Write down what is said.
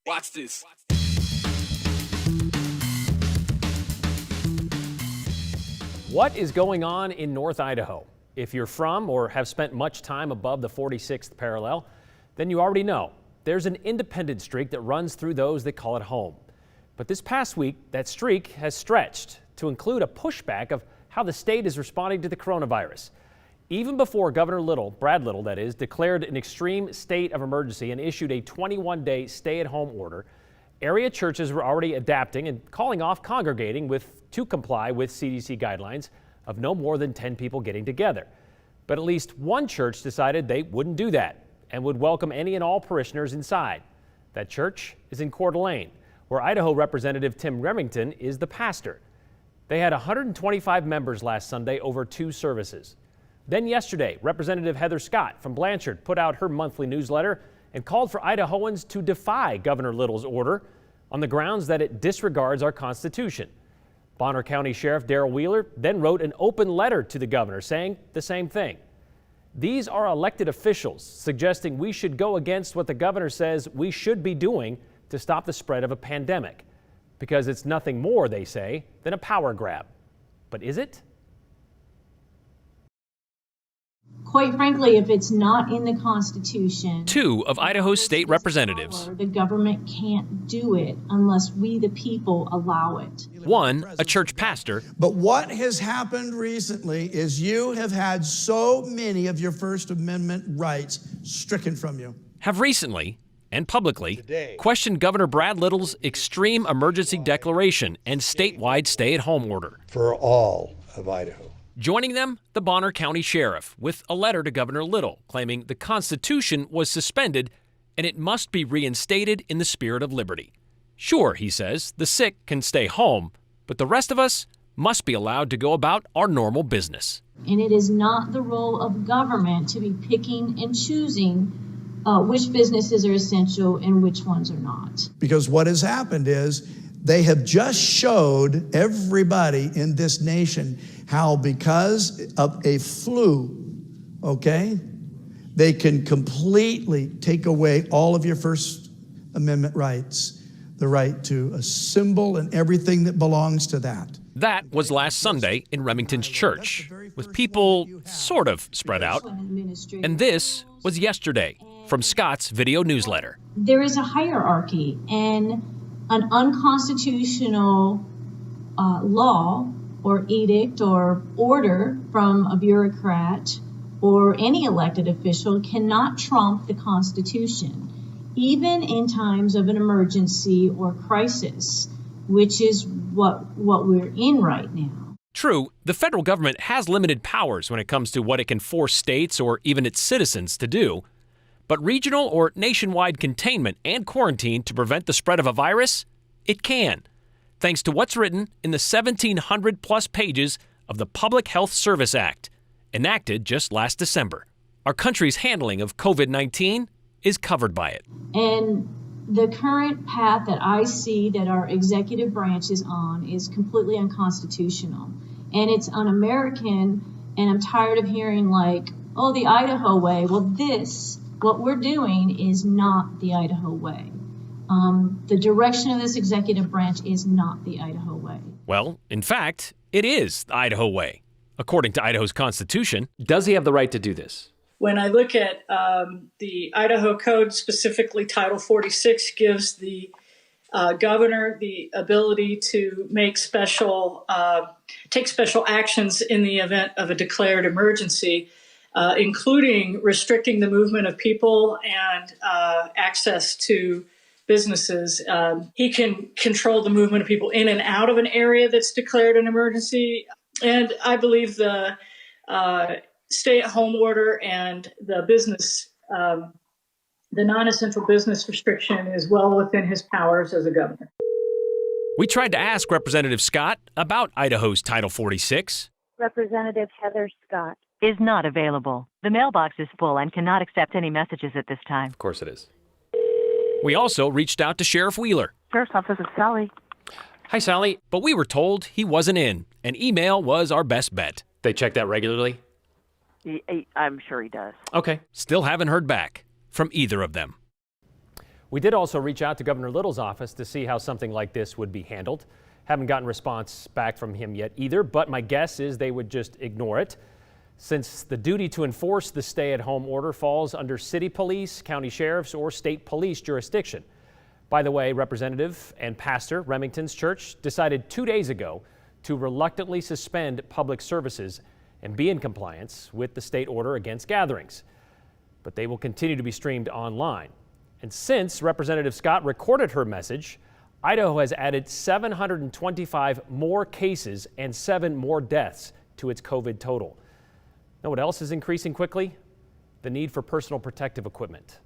Watch this. What is going on in North Idaho? If you're from or have spent much time above the 46th parallel, then you already know there's an independent streak that runs through those that call it home. But this past week, that streak has stretched to include a pushback of how the state is responding to the coronavirus. Even before Governor Little, Brad Little that is, declared an extreme state of emergency and issued a 21-day stay-at-home order, area churches were already adapting and calling off congregating to comply with CDC guidelines of no more than 10 people getting together. But at least one church decided they wouldn't do that and would welcome any and all parishioners inside. That church is in Coeur d'Alene, where Idaho Representative Tim Remington is the pastor. They had 125 members last Sunday over 2 services. Then yesterday, Representative Heather Scott from Blanchard put out her monthly newsletter and called for Idahoans to defy Governor Little's order on the grounds that it disregards our Constitution. Bonner County Sheriff Darrell Wheeler then wrote an open letter to the governor saying the same thing. These are elected officials suggesting we should go against what the governor says we should be doing to stop the spread of a pandemic, because it's nothing more, they say, than a power grab. But is it? Quite frankly, if it's not in the Constitution, 2 of Idaho's state representatives. The government can't do it unless we, the people, allow it. 1, a church pastor. But what has happened recently is you have had so many of your First Amendment rights stricken from you. Have recently and publicly questioned Governor Brad Little's extreme emergency declaration and statewide stay-at-home order. For all of Idaho. Joining them, the Bonner County Sheriff, with a letter to Governor Little claiming the Constitution was suspended and it must be reinstated in the spirit of liberty. Sure, he says, the sick can stay home, but the rest of us must be allowed to go about our normal business. And it is not the role of government to be picking and choosing which businesses are essential and which ones are not. Because what has happened is they have just showed everybody in this nation how because of a flu, okay, they can completely take away all of your First Amendment rights, the right to assemble and everything that belongs to that. That was last Sunday in Remington's church, with people sort of spread out. And this was yesterday from Scott's video newsletter. There is a hierarchy, and an unconstitutional law or edict or order from a bureaucrat or any elected official cannot trump the Constitution, even in times of an emergency or crisis, which is what we're in right now. True, the federal government has limited powers when it comes to what it can force states or even its citizens to do. But regional or nationwide containment and quarantine to prevent the spread of a virus, it can, thanks to what's written in the 1,700-plus pages of the Public Health Service Act, enacted just last December. Our country's handling of COVID-19 is covered by it. And the current path that I see that our executive branch is on is completely unconstitutional. And it's un-American, and I'm tired of hearing like, oh, the Idaho way. Well, what we're doing is not the Idaho way. The direction of this executive branch is not the Idaho way. Well, in fact, it is the Idaho way. According to Idaho's Constitution, does he have the right to do this? When I look at the Idaho Code, specifically Title 46, gives the governor the ability to make take special actions in the event of a declared emergency, including restricting the movement of people and access to businesses. He can control the movement of people in and out of an area that's declared an emergency. And I believe the stay-at-home order and the business, the non-essential business restriction is well within his powers as a governor. We tried to ask Representative Scott about Idaho's Title 46. Representative Heather Scott is not available. The mailbox is full and cannot accept any messages at this time. Of course it is. We also reached out to Sheriff Wheeler. Sheriff's Office is Sally. Hi, Sally. But we were told he wasn't in, and email was our best bet. They check that regularly? I'm sure he does. Okay. Still haven't heard back from either of them. We did also reach out to Governor Little's office to see how something like this would be handled. Haven't gotten a response back from him yet either, but my guess is they would just ignore it, since the duty to enforce the stay-at-home order falls under city police, county sheriffs, or state police jurisdiction. By the way, Representative and Pastor Remington's church decided 2 days ago to reluctantly suspend public services and be in compliance with the state order against gatherings. But they will continue to be streamed online. And since Representative Scott recorded her message, Idaho has added 725 more cases and 7 more deaths to its COVID total. Know what else is increasing quickly? The need for personal protective equipment.